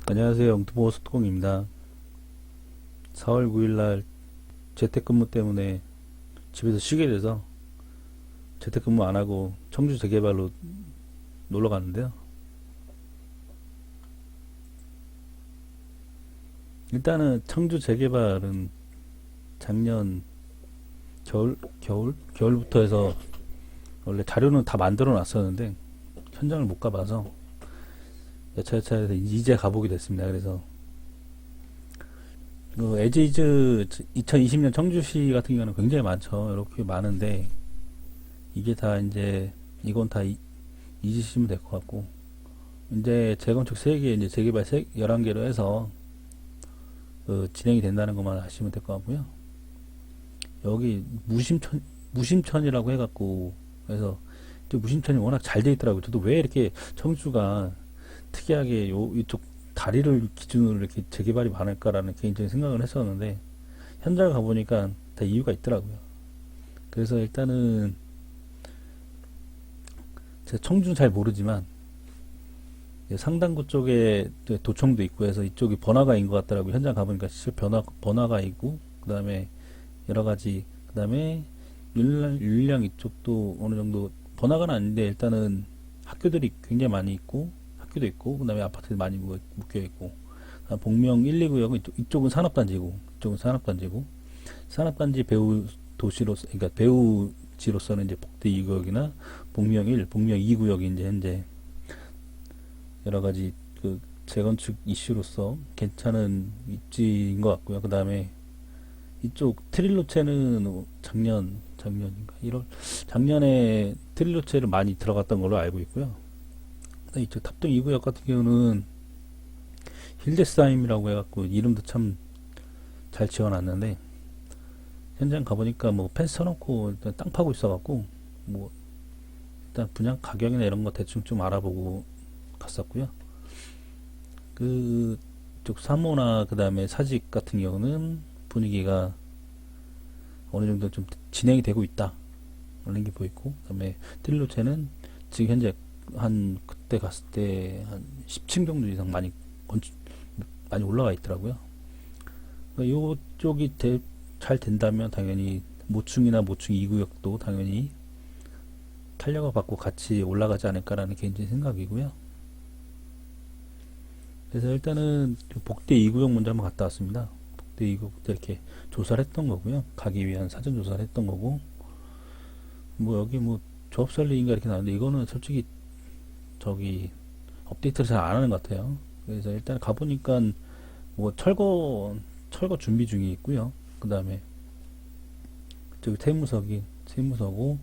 안녕하세요. 영등포 소통입니다. 4월 9일날 재택근무 때문에 집에서 쉬게 돼서 재택근무 안 하고 청주 재개발로 놀러 갔는데요. 일단은 청주 재개발은 작년 겨울부터 해서 원래 자료는 다 만들어 놨었는데 현장을 못 가봐서 여차여차해서 이제 가보게 됐습니다. 그래서 그 에지이즈 2020년 청주시 같은 경우는 굉장히 많죠. 이렇게 많은데 이게 다 이제 이건 다 잊으시면 될 것 같고 이제 재건축 3개 이제 재개발 11개로 해서 진행이 된다는 것만 아시면 될 것 같고요. 여기 무심천이라고 해갖고 그래서 무심천이 워낙 잘 돼 있더라고요. 저도 왜 이렇게 청주가 특이하게 이쪽 다리를 기준으로 이렇게 재개발이 많을까라는 개인적인 생각을 했었는데 현장 가보니까 다 이유가 있더라고요. 그래서 일단은 제가 청주는 잘 모르지만 상당구 쪽에 도청도 있고 해서 이쪽이 번화가인 것 같더라고요. 현장 가보니까 실제 번화가 있고 그 다음에 여러 가지 그 다음에 율량 이쪽도 어느 정도 번화가는 아닌데 일단은 학교들이 굉장히 많이 있고 학교도 있고 그 다음에 아파트도 많이 묶여 있고 복명 1, 2구역은 이쪽은 산업단지고 산업단지 배후 도시로서 그러니까 배후지로서는 이제 복대 2구역이나 복명 1, 복명 2구역이 이제 현재 여러 가지 그 재건축 이슈로서 괜찮은 입지인 것 같고요. 그 다음에 이쪽 트릴로체는 작년인가 1월 작년에 트릴로체를 많이 들어갔던 걸로 알고 있고요. 이쪽 탑동 2구역 같은 경우는 힐데스하임이라고 해갖고 이름도 참 잘 지어놨는데 현장 가보니까 뭐 펜스 쳐놓고 일단 땅 파고 있어갖고 뭐 일단 분양 가격이나 이런 거 대충 좀 알아보고 갔었고요. 그쪽 3호나 그 다음에 사직 같은 경우는 분위기가 어느 정도 좀 진행이 되고 있다 그런 게 보이고 그 다음에 트릴로체는 지금 현재 한 그때 갔을 때 한 10층 정도 이상 많이 올라가 있더라고요. 그러니까 요쪽이 잘 된다면 당연히 모충이나 모충 2구역도 당연히 탄력을 받고 같이 올라가지 않을까라는 개인적인 생각이고요. 그래서 일단은 복대 2구역 먼저 한번 갔다 왔습니다. 복대 2구역 때 이렇게 조사를 했던 거고요. 가기 위한 사전 조사를 했던 거고 뭐 여기 뭐 조합 설립인가 이렇게 나오는데 이거는 솔직히 저기 업데이트를 잘 안 하는 것 같아요. 그래서 일단 가보니까 뭐 철거 준비 중에 있고요. 그 다음에 저기 세무서고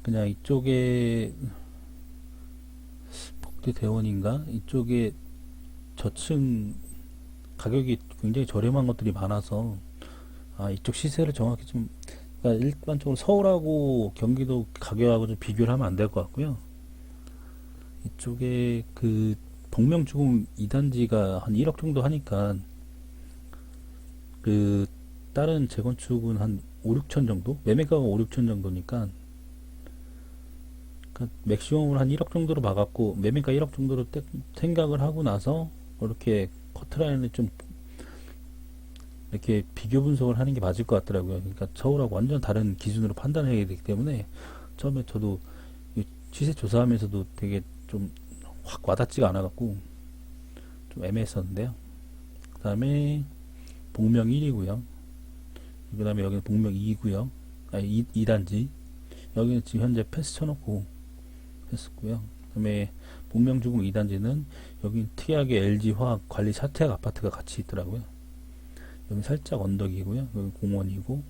그냥 이쪽에 복대 대원인가 이쪽에 저층 가격이 굉장히 저렴한 것들이 많아서 이쪽 시세를 정확히 좀 그러니까 일반적으로 서울하고 경기도 가격하고 좀 비교를 하면 안 될 것 같고요. 이쪽에 그 복명주공 2단지가 한 1억 정도 하니까 그 다른 재건축은 한 5, 6천 정도? 매매가가 5, 6천 정도니까 그러니까 맥시멈을 한 1억 정도로 막았고 매매가 1억 정도로 생각을 하고 나서 이렇게 커트라인을 좀 이렇게 비교 분석을 하는 게 맞을 것 같더라고요. 그러니까 서울하고 완전 다른 기준으로 판단해야 되기 때문에 처음에 저도 시세 조사하면서도 되게 좀 확 와닿지가 않아갖고 좀 애매했었는데요. 그 다음에 복명 1이고요. 그 다음에 여기는 복명 2구요. 2단지. 여기는 지금 현재 패스 쳐놓고 했었고요. 그 다음에 복명주공 2단지는 여기 특이하게 LG화학 관리 사택 아파트가 같이 있더라고요. 여기 살짝 언덕이고요. 여기 공원이고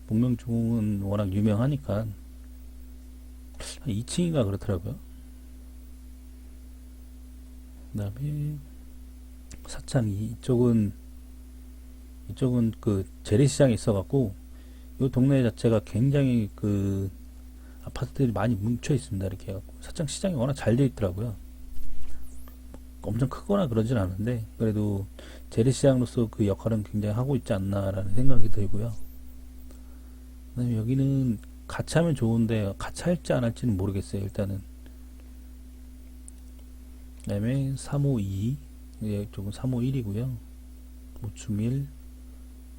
복명주공은 워낙 유명하니까 한 2층인가 그렇더라고요. 그 다음에 사창이 이쪽은 그 재래시장이 있어갖고 이 동네 자체가 굉장히 그 아파트들이 많이 뭉쳐 있습니다. 이렇게 해갖고 사창 시장이 워낙 잘 돼 있더라고요. 엄청 크거나 그러진 않은데 그래도 재래시장으로서 그 역할은 굉장히 하고 있지 않나라는 생각이 들고요. 그다음에 여기는 같이 하면 좋은데 같이 할지 안 할지는 모르겠어요. 일단은 그다음에 352, 이쪽은 351이고요. 모충일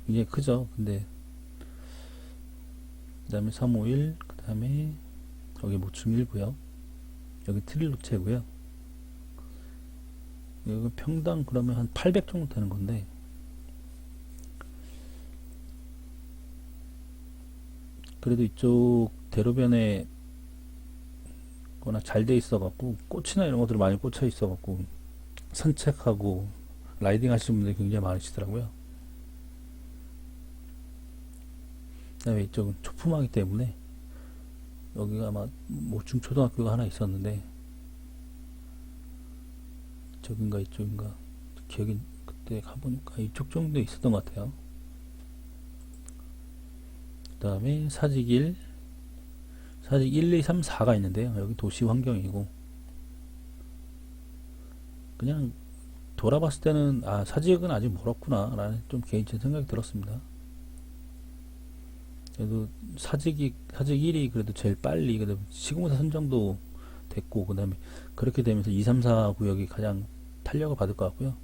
굉장히 크죠. 근데 그다음에 351, 그다음에 여기 모충일고요. 여기 트릴로체고요. 여기 평당 그러면 한 800 정도 되는 건데, 그래도 이쪽 대로변에 거나 잘 돼 있어 갖고 꽃이나 이런 것들 많이 꽂혀 있어 갖고 산책하고 라이딩 하시는 분들이 굉장히 많으시더라고요. 그다음에 이쪽은 초품하기 때문에 여기가 아마 모충 초등학교가 하나 있었는데, 저긴가 이쪽인가 기억이, 그때 가보니까 이쪽 정도 있었던 것 같아요. 그 다음에 사직 1, 사직 1, 2, 3, 4가 있는데요. 여기 도시 환경이고, 그냥 돌아봤을 때는 사직은 아직 멀었구나 라는 좀 개인적인 생각이 들었습니다. 그래도 사직 1이 그래도 제일 빨리 그래도 시공사 선정도 됐고, 그 다음에 그렇게 되면서 2, 3, 4 구역이 가장 탄력을 받을 것 같고요.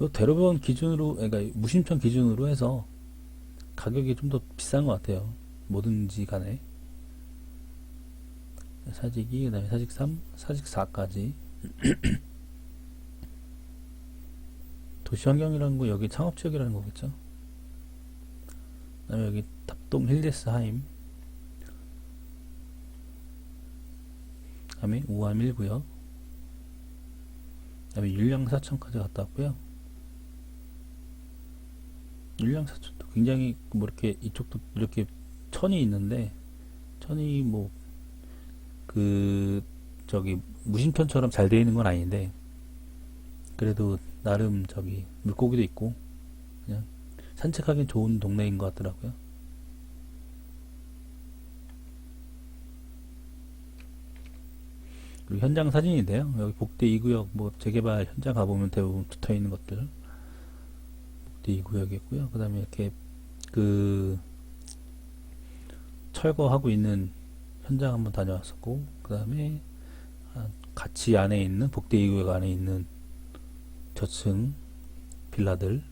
요 대로변 기준으로, 그러니까 무심천 기준으로 해서 가격이 좀 더 비싼 것 같아요. 뭐든지 간에. 사직 2, 그 다음에 사직 3, 사직 4까지. 도시환경이라는 거 여기 창업지역이라는 거겠죠. 그 다음에 여기 탑동 힐데스하임, 그 다음에 우암 1구역, 그 다음에 율량사천까지 갔다 왔고요. 율량사천도 굉장히 뭐 이렇게 이쪽도 이렇게 천이 있는데, 천이 뭐 그 저기 무심천처럼 잘 되어 있는 건 아닌데, 그래도 나름 저기 물고기도 있고 그냥 산책하기 좋은 동네인 것 같더라고요. 그리고 현장 사진인데요. 여기 복대 2구역 뭐 재개발 현장 가보면 대부분 붙어 있는 것들 복대 2구역이고요. 그 다음에 이렇게 그 철거하고 있는 현장 한번 다녀왔었고, 그 다음에 같이 안에 있는 복대 2구역 안에 있는 저층 빌라들,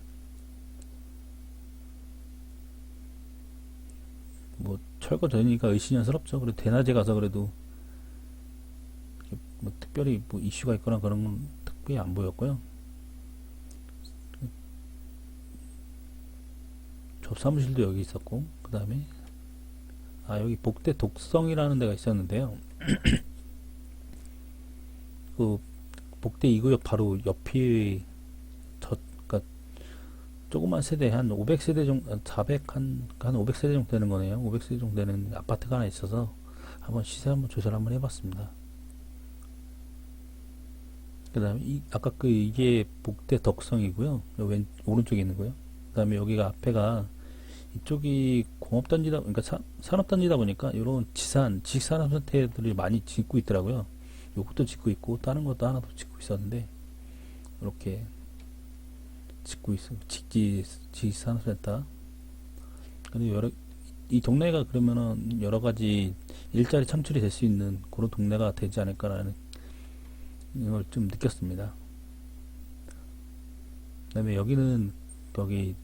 뭐 철거 전이니까 의심스럽죠. 그래도 대낮에 가서 그래도 뭐 특별히 뭐 이슈가 있거나 그런 건 특별히 안 보였고요. 접사무실도 여기 있었고, 그 다음에 여기 복대 독성이라는 데가 있었는데요. 그 복대 2구역 바로 옆이 그러니까 조그만 세대 한 500세대 정도, 500세대 정도 되는 거네요. 500세대 정도 되는 아파트가 하나 있어서 한번 시세 한번 조사를 한번 해봤습니다. 그 다음에 아까 이게 복대 덕성이고요. 오른쪽에 있는 거요. 그 다음에 여기가 앞에가, 이쪽이 공업단지다, 그러니까 산업단지다 보니까 이런 지식산업 형태들이 많이 짓고 있더라고요. 요것도 짓고 있고 다른 것도 하나 더 짓고 있었는데, 이렇게 짓고 있어. 지식산업센터. 근데 이 동네가 그러면은 여러 가지 일자리 창출이 될 수 있는 그런 동네가 되지 않을까라는 걸 좀 느꼈습니다. 그다음에 여기는 여기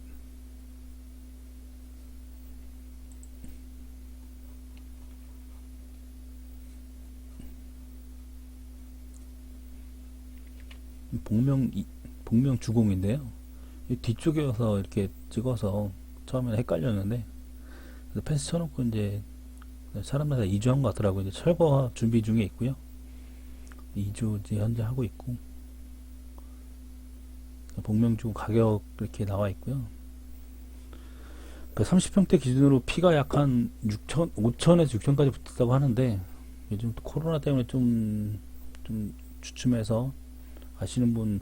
복명 주공인데요. 이 뒤쪽에서 이렇게 찍어서 처음에는 헷갈렸는데, 펜스 쳐놓고 이제 사람마다 이주한 것 같더라고요. 이제 철거 준비 중에 있고요. 이주 이제 현재 하고 있고, 복명주공 가격 이렇게 나와 있고요. 그 30평대 기준으로 피가 약 한 6천, 5천에서 6천까지 붙었다고 하는데, 요즘 또 코로나 때문에 좀 주춤해서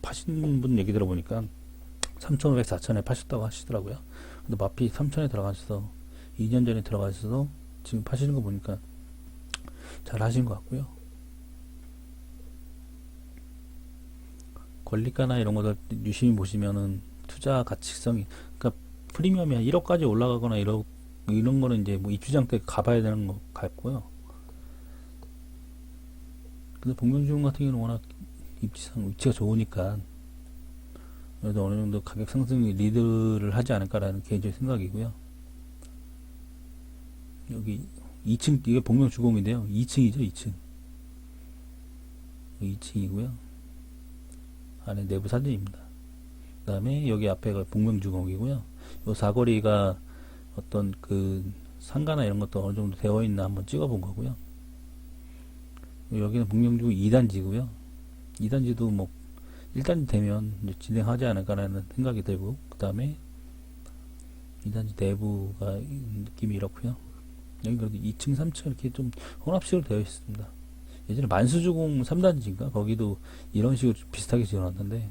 파시는 분 얘기 들어보니까 3,500, 4천에 파셨다고 하시더라고요. 근데 마피 3천에 들어가셔서 2년 전에 들어가셔서 지금 파시는 거 보니까 잘 하신 것 같고요. 권리가나 이런 것들 유심히 보시면은 투자 가치성이, 그러니까 프리미엄이 한 1억까지 올라가거나 이런 거는 이제 뭐 입주장 때 가봐야 되는 것 같고요. 근데 복명주공 같은 경우는 워낙 위치가 좋으니까 그래도 어느 정도 가격 상승이 리드를 하지 않을까라는 개인적인 생각이고요. 여기 2층, 이게 복명주공인데요. 2층이죠, 2층. 2층이고요. 안에 내부 사진입니다. 그 다음에 여기 앞에가 복명주공이고요. 요 사거리가 어떤 그 상가나 이런 것도 어느 정도 되어 있나 한번 찍어 본 거고요. 여기는 복명주공 2단지고요. 2단지도 뭐 1단지 되면 이제 진행하지 않을까라는 생각이 들고, 그 다음에 2단지 내부가 느낌이 이렇고요. 여기 그래도 2층, 3층 이렇게 좀 혼합식으로 되어 있습니다. 예전에 만수주공 3단지인가? 거기도 이런 식으로 비슷하게 지어놨는데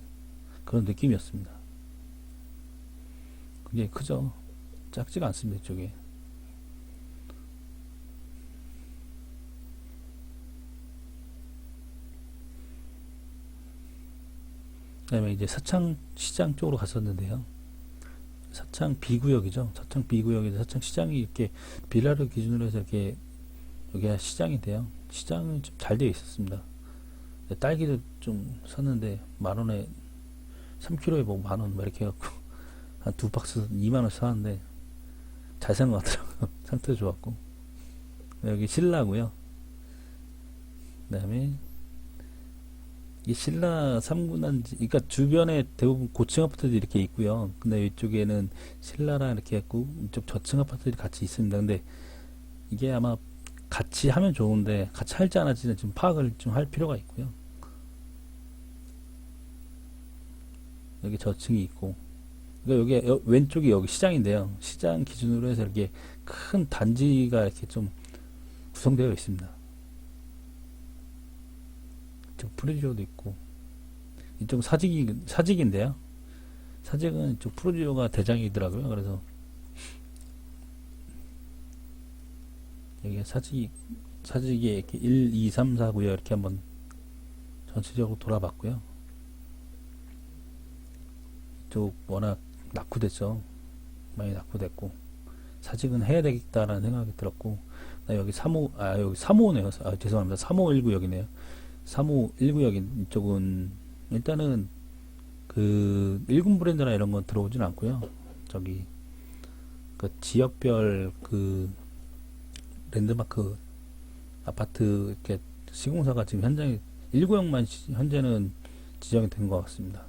그런 느낌이었습니다. 굉장히 크죠? 작지가 않습니다, 이쪽에. 그 다음에 이제 사창 시장 쪽으로 갔었는데요. 사창 B구역이죠. 사창 B구역에서 사창 시장이 이렇게 빌라를 기준으로 해서 이렇게 여기가 시장인데요. 시장은 좀 잘 되어 있었습니다. 딸기도 좀 샀는데 만원에 3kg에 뭐 만원 이렇게 해갖고 한 두 박스 2만원 사는데 잘 산 것 같더라고요. 상태도 좋았고. 여기 신라고요. 그 다음에 이 신라 3군단지, 그러니까 주변에 대부분 고층 아파트들이 이렇게 있고요. 근데 이쪽에는 신라라 이렇게 했고 이쪽 저층 아파트들이 같이 있습니다. 근데 이게 아마 같이 하면 좋은데 같이 할지 안 할지는 좀 파악을 좀 할 필요가 있고요. 여기 저층이 있고, 그러니까 여기 왼쪽이 여기 시장인데요. 시장 기준으로 해서 이렇게 큰 단지가 이렇게 좀 구성되어 있습니다. 이쪽 프루지오도 있고, 이쪽 사직인데요. 사직은 이쪽 프루지오가 대장이더라고요. 그래서 여기 사직이 이렇게 1, 2, 3, 4구요. 이렇게 한번 전체적으로 돌아봤고요. 이쪽 워낙 낙후됐죠. 많이 낙후됐고, 사직은 해야 되겠다라는 생각이 들었고, 여기 3호네요. 아, 죄송합니다. 3519역이네요. 3519역 이쪽은 일단은 그 1군 브랜드나 이런 건 들어오진 않고요. 저기 그 지역별 그 랜드마크 아파트 이렇게 시공사가 지금 현장에 1구역만 현재는 지정이 된 것 같습니다.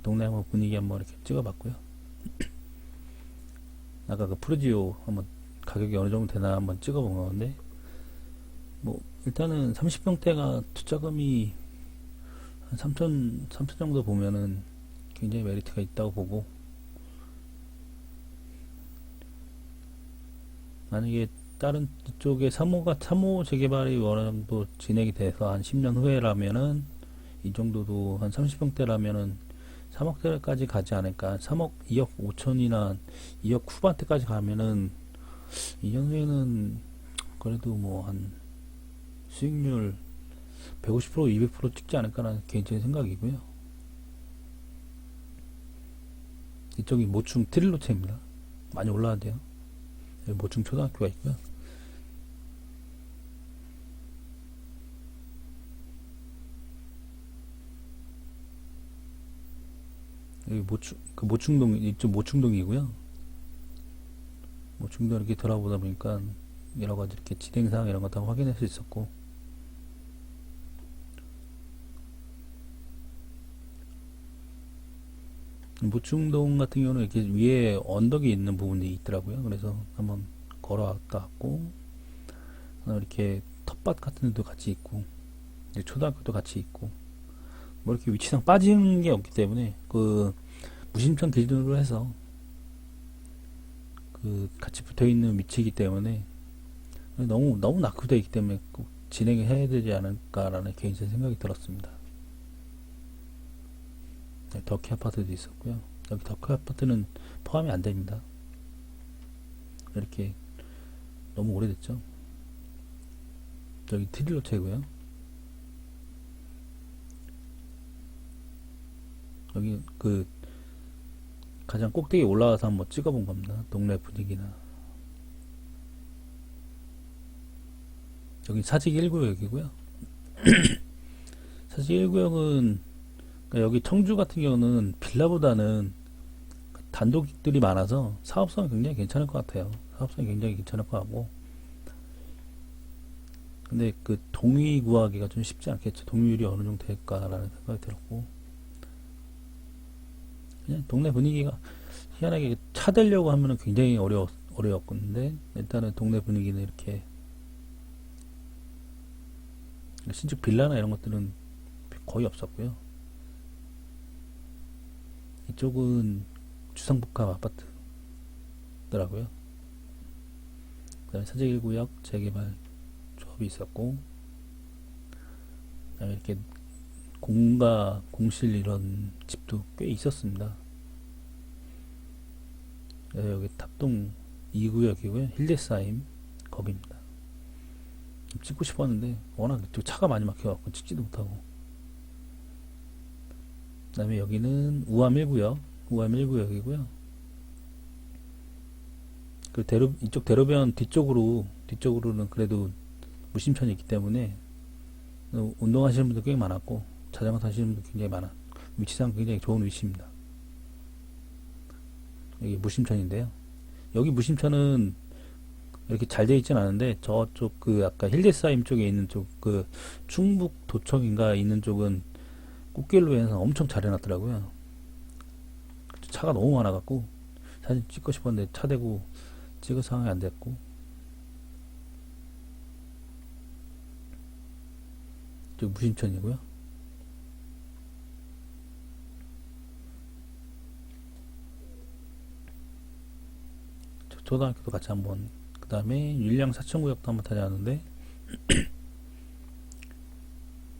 동네 한번 분위기 한번 이렇게 찍어봤고요. 아까 그 프루지오 한번 가격이 어느 정도 되나 한번 찍어본 건데, 뭐 일단은 30평대가 투자금이 한 3천 정도 보면은 굉장히 메리트가 있다고 보고, 만약에 다른 쪽에 3호 재개발이 어느 정도 진행이 돼서 한 10년 후에라면은 이 정도도 한 30평대라면은 3억대까지 가지 않을까. 3억 2억 5천이나 2억 후반대까지 가면은 2년 후에는 그래도 뭐 한 수익률 150% 200% 찍지 않을까라는 개인적인 생각이고요. 이쪽이 모충 트릴로체입니다. 많이 올라왔대요. 여기 모충 초등학교가 있고요. 여기 모충동, 이쪽 모충동이고요. 모충동 이렇게 돌아보다 보니까 여러 가지 이렇게 진행사항 이런 것도 확인할 수 있었고, 모충동 같은 경우는 이렇게 위에 언덕이 있는 부분이 있더라고요. 그래서 한번 걸어왔다 왔고, 이렇게 텃밭 같은 데도 같이 있고, 초등학교도 같이 있고, 뭐 이렇게 위치상 빠지는 게 없기 때문에 그 무심천 기준으로 해서 그 같이 붙어 있는 위치이기 때문에 너무 낙후되어 있기 때문에 꼭 진행을 해야 되지 않을까라는 개인적인 생각이 들었습니다. 덕희 아파트도 있었고요. 여기 덕희 아파트는 포함이 안 됩니다. 이렇게 너무 오래됐죠. 여기 트릴로체고요. 여기 그 가장 꼭대기에 올라가서 한번 찍어본 겁니다. 동네 분위기나. 여기 사직 1구역이고요. 사실 1구역은 여기 청주 같은 경우는 빌라보다는 단독들이 많아서 사업성이 굉장히 괜찮을 것 같아요. 사업성이 굉장히 괜찮을 것 같고, 근데 그 동의 구하기가 좀 쉽지 않겠죠. 동의율이 어느 정도 될까라는 생각이 들었고, 그냥 동네 분위기가 희한하게 차 대려고 하면은 굉장히 어려웠는데, 일단은 동네 분위기는 이렇게 신축 빌라나 이런 것들은 거의 없었고요. 이쪽은 주상복합 아파트더라고요. 그다음에 사직 1구역 재개발 조합이 있었고, 그다음에 이렇게 공가 공실 이런 집도 꽤 있었습니다. 여기 탑동 2구역이고요. 힐데스하임 거기입니다. 찍고 싶었는데 워낙 차가 많이 막혀갖고 찍지도 못하고. 그 다음에 여기는 우암 1구역이고요. 그 이쪽 대로변 뒤쪽으로는 그래도 무심천이 있기 때문에 운동하시는 분들 꽤 많았고, 자전거 타시는 분들 굉장히 많아. 위치상 굉장히 좋은 위치입니다. 여기 무심천인데요. 여기 무심천은 이렇게 잘 되어 있진 않은데, 저쪽 그 아까 힐데스하임 쪽에 있는 쪽 그 충북 도청인가 있는 쪽은 꽃길로 해서 엄청 잘 해놨더라고요. 차가 너무 많아갖고 사진 찍고 싶었는데 차 대고 찍을 상황이 안 됐고, 저 무심천이고요. 초등학교도 같이 한번, 그 다음에 율량 사천구역도 한번 다녀왔는데,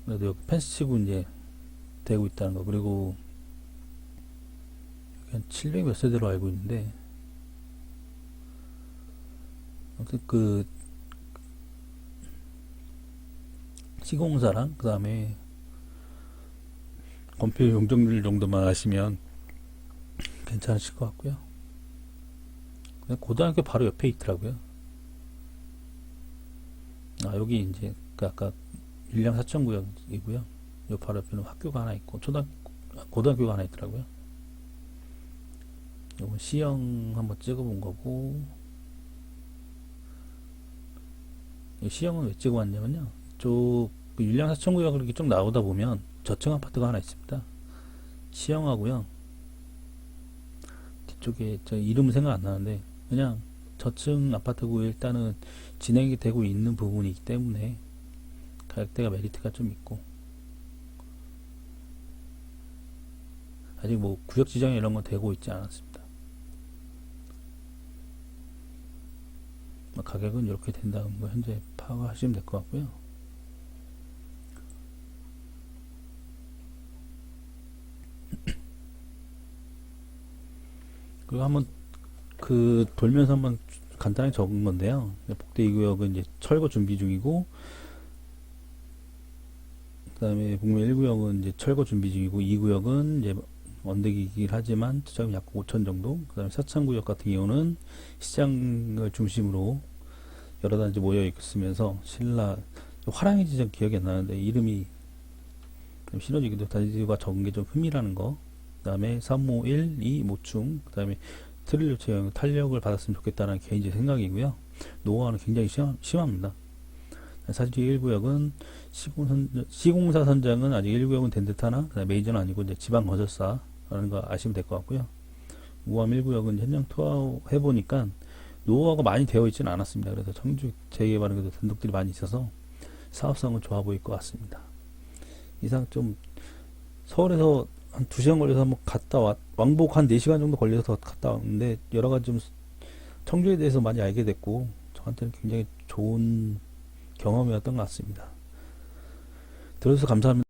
그래도 여기 펜스 치고 이제 되고 있다는 거. 그리고 한 700 몇 세대로 알고 있는데, 아무튼 그 시공사랑 그 다음에 건폐 용적률 정도만 아시면 괜찮으실 것 같고요. 고등학교 바로 옆에 있더라고요. 여기 이제 그 아까 율량 사천구역이고요. 요 바로 옆에는 학교가 하나 있고 고등학교가 하나 있더라고요. 요건 시형 한번 찍어본 거고, 이 시형은 왜 찍어왔냐면요, 이쪽 율량 사천구역 이렇게 쭉 나오다 보면 저층 아파트가 하나 있습니다. 시형하고요, 뒤쪽에 저 이름은 생각 안 나는데 그냥 저층 아파트고, 일단은 진행이 되고 있는 부분이기 때문에 가격대가 메리트가 좀 있고, 아직 뭐 구역 지정이 이런 건 되고 있지 않았습니다. 가격은 이렇게 된다는 거 현재 파악하시면 될 것 같고요. 그리고 한번 그 돌면서 한번 간단히 적은 건데요. 복대 2구역은 이제 철거 준비 중이고, 그 다음에 북면 1구역은 이제 철거 준비 중이고, 2구역은 이제 언덕이긴 하지만 투자금 약 5천 정도. 그 다음에 사창구역 같은 경우는 시장을 중심으로 여러 단지 모여 있으면서 신라 화랑이 지점 기억이 안 나는데 이름이 좀 신호지기도 단지가 적은 게 좀 흠이라는 거. 그 다음에 351, 2 모충. 그 다음에 트릴로 채용 탄력을 받았으면 좋겠다는 개인적 생각이고요. 노후화는 굉장히 심합니다. 사실 1구역은 시공사 선장은 아직 1구역은 된 듯하나 메이저는 아니고 이제 지방 건설사라는 거 아시면 될 것 같고요. 우암 1구역은 현장 투어 해보니까 노후화가 많이 되어 있지는 않았습니다. 그래서 청주 재개발은 그래도 단독들이 많이 있어서 사업성은 좋아 보일 것 같습니다. 이상 좀 서울에서 한 2시간 걸려서 한번 왕복 한 4시간 정도 걸려서 갔다 왔는데, 여러 가지 좀 청주에 대해서 많이 알게 됐고, 저한테는 굉장히 좋은 경험이었던 것 같습니다. 들어주셔서 감사합니다.